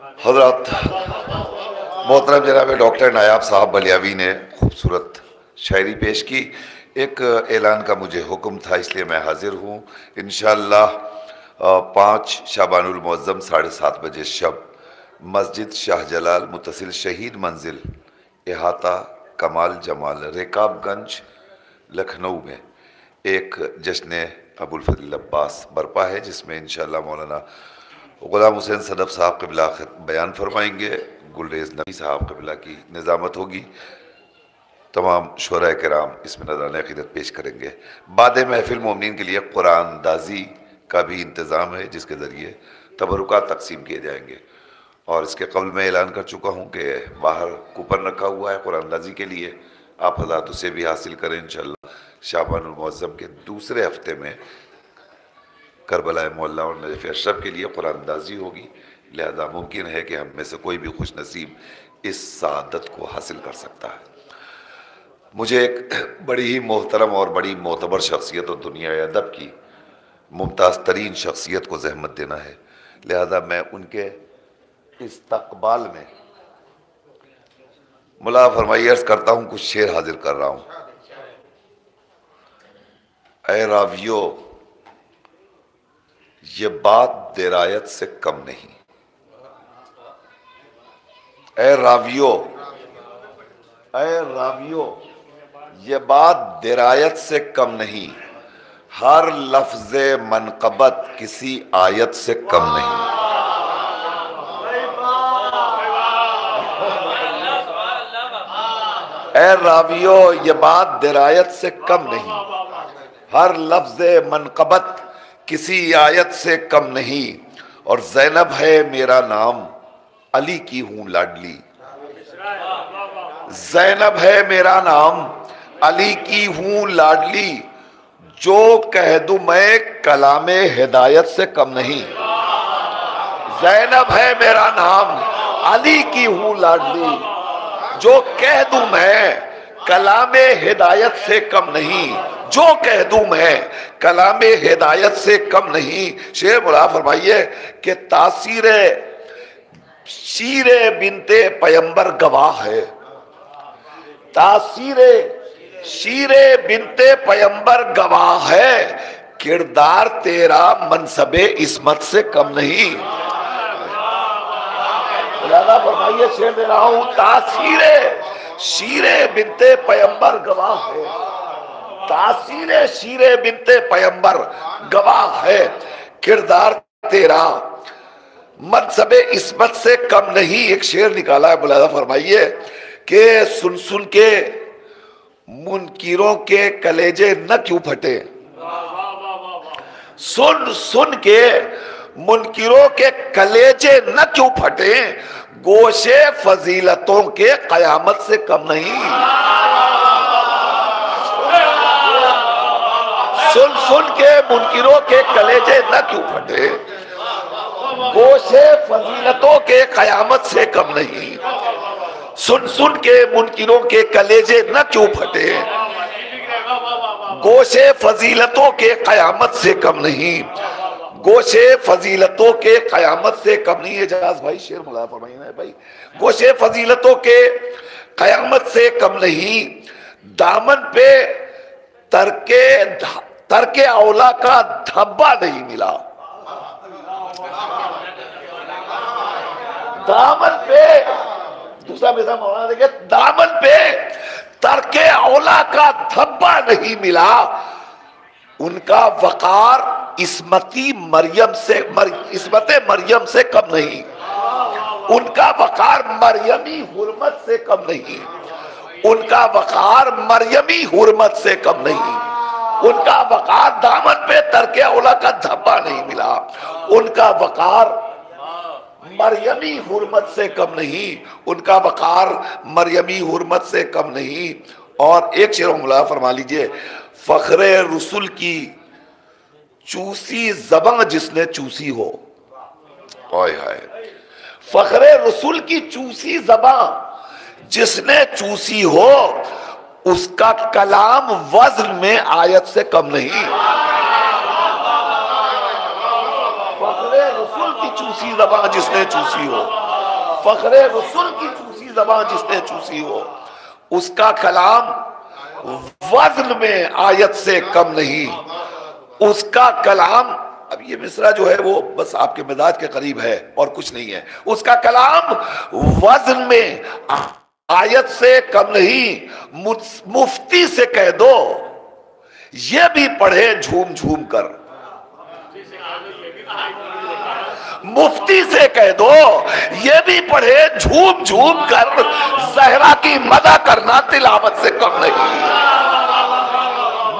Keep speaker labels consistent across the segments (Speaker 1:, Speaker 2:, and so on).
Speaker 1: हजरत मोहतरम जनाब डॉक्टर नायाब साहब बलियावी ने खूबसूरत शायरी पेश की। एक ऐलान का मुझे हुक्म था, इसलिए मैं हाजिर हूँ। इंशाअल्लाह 5 शाबानुल मुअज़्ज़म 7:30 बजे शब मस्जिद शाहजलाल मुतसिल शहीद मंजिल इहाता कमाल जमाल रेकाबगंज लखनऊ में एक जश्न अबुल फजल अब्बास बरपा है, जिसमें इंशाअल्लाह मौलाना गुलाम हुसैन सदफ साहब क़िबला बयान फरमाएंगे। गुलरेज़ नबी साहब क़िबला की निज़ामत होगी। तमाम शुरा किराम इसमें नज़राने अक़ीदत पेश करेंगे। बाद महफ़िल मोमिनीन के लिए कुरान अंदाज़ी का भी इंतज़ाम है, जिसके ज़रिए तबरुकात तकसीम किए जाएंगे। और इसके कबल मैं ऐलान कर चुका हूँ कि बाहर कूपन रखा हुआ है कुरान अंदाज़ी के लिए, आप हज़रात उसे भी हासिल करें। इंशाअल्लाह शाबानुल मुअज़्ज़म के दूसरे हफ्ते में करबला मोहल्ला और नजफ़ अशरफ के लिए कुरान अंदाज़ी होगी। लिहाजा मुमकिन है कि हम में से कोई भी खुश नसीब इस सआदत को हासिल कर सकता है। मुझे एक बड़ी ही मोहतरम और बड़ी मोतबर शख्सियत और दुनिया अदब की मुमताज़ तरीन शख्सियत को ज़हमत देना है। लिहाजा मैं उनके इस्तक़बाल में मुला फरमाइए अर्ज़ करता हूँ, कुछ शेर हाजिर कर रहा हूँ। ऐ रावियो ये बात दिरायत से कम नहीं, ऐ रावियो ये बात दिरायत से कम नहीं, हर लफ्ज़े मनक़बत किसी आयत से कम नहीं। ऐ रावियो ये बात दिरायत से कम नहीं, हर लफ्ज़े मनक़बत किसी आयत से कम नहीं। और ज़ैनब है मेरा नाम अली की हूं लाडली, ज़ैनब है मेरा नाम अली की हूं लाडली, जो कह दूं मैं कलामे हिदायत से कम नहीं। ज़ैनब है मेरा नाम अली की हूं लाडली, जो कह दूं मैं कलामे हिदायत से कम नहीं, जो कह दूं मैं कलामे हिदायत से कम नहीं। शेर मुला फरमाइए कि तासीरे शीरे बिनते पैगंबर गवाह है, तासीरे शीरे बिनते पैगंबर गवाह है, किरदार तेरा मनसबे इस्मत से कम नहीं। फरमाइए शेर दे रहा हूं, तासीरे शीरे बिनते पैगंबर गवाह है, तासीरे शीरे बिनते पैगंबर गवाह है, किरदार तेरा मनसबे इस्मत से कम नहीं। एक शेर निकाला है, मुलाजा फरमाइए कि सुन सुन के मुनकिरों के कलेजे न क्यों फटे, सुन सुन के मुनकिरों के कलेजे न क्यों फटे, गोशे फजीलतों के कयामत से कम नहीं। सुन सुन के मुनकिरों के कलेजे न क्यों फटे, गोशे फजीलतों के कयामत से कम नहीं। सुन सुन के मुनकिरों के कलेजे न क्यों फटे, गोशे फजीलतों के कयामत से कम नहीं, गोशे फजीलतों के कयामत से कम नहीं। एजाज भाई शेर मुला फरमाइए भाई, गोशे फजीलतों के कयामत से कम नहीं, दामन पे तरके औला का धब्बा नहीं मिला, दामन पे दूसरा मिसाल मौलाना देखिए, दामन पे तरके औला का धब्बा नहीं मिला, उनका वकार इस्मते मरियम से कम नहीं, उनका वकार मरियमी हुर्मत से कम नहीं, उनका वकार मरियमी हुर्मत से कम नहीं, उनका वकार दामन पे तरके औला का धब्बा नहीं मिला, उनका वकार मरियमी हुर्मत से कम नहीं, उनका वकार मरियमी हुर्मत से कम नहीं। और एक शेर मुला फरमा लीजिए, फखरे रसूल की चूसी ज़बां जिसने चूसी हो, हाय हाय, फखरे रसूल की चूसी ज़बां जिसने चूसी हो, उसका कलाम वज़न में आयत से कम नहीं। फखरे रसूल की चूसी ज़बां जिसने चूसी हो, फखरे रसूल की चूसी जबान जिसने चूसी हो, उसका कलाम वज़न में आयत से कम नहीं। उसका कलाम, अब ये मिसरा जो है वो बस आपके मिजाज के करीब है और कुछ नहीं है। उसका कलाम वज़न में आयत से कम नहीं। मुफ्ती से कह दो ये भी पढ़े झूम झूम कर, मुफ्ती से कह दो ये भी पढ़े झूम झूम कर, ज़हरा की मदह करना तिलावत से कम नहीं।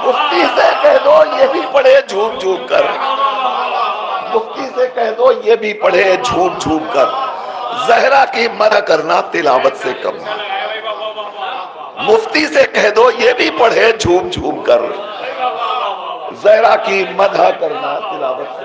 Speaker 1: मुफ्ती से कह दो ये भी पढ़े झूम झूम कर, मुफ्ती से कह दो ये भी पढ़े झूम झूम कर, ज़हरा की मदह करना तिलावत से कम नहीं। मुफ्ती से कह दो ये भी पढ़े झूम झूम कर, ज़हरा की मदह करना तिलावत से